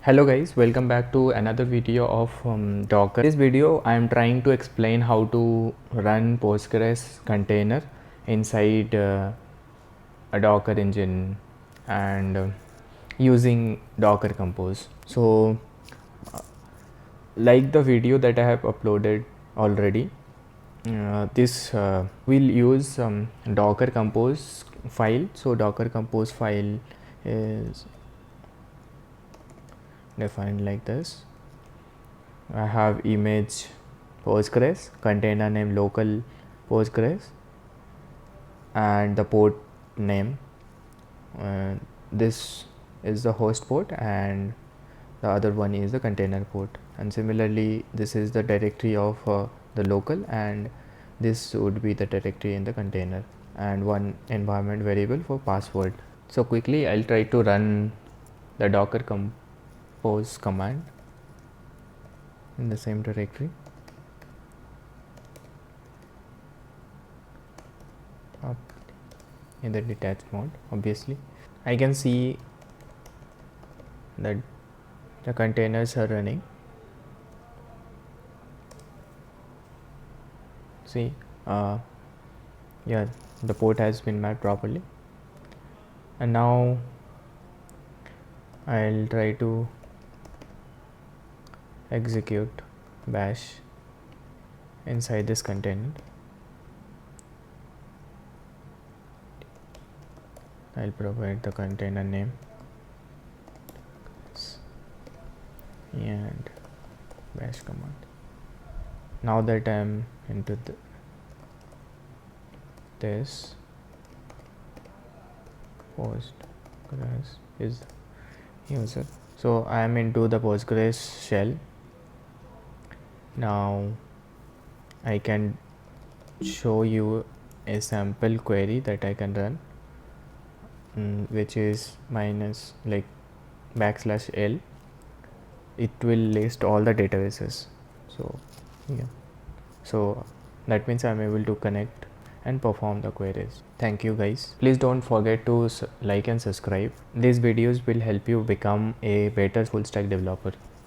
Hello guys, welcome back to another video of Docker. In this video I am trying to explain how to run Postgres container inside a Docker engine and using Docker Compose. So like the video that I have uploaded already, this will use Docker Compose file. So Docker Compose file is defined like this. I have image Postgres, container name local Postgres, and the port name. This is the host port and the other one is the container port, and similarly this is the directory of the local, and this would be the directory in the container, and one environment variable for password. So quickly I'll try to run the Docker Compose command in the same directory. Up in the detached mode, obviously I can see that the containers are running. See, yeah, the port has been mapped properly, and now I'll try to execute bash inside this container. I'll provide the container name and bash command. Now that I'm into this Postgres is user, so I am into the Postgres shell. Now I can show you a sample query that I can run, which is minus like \l. It will list all the databases. So yeah, so that means I'm able to connect and perform the queries. Thank you guys. Please don't forget to like and subscribe. These videos will help you become a better full stack developer.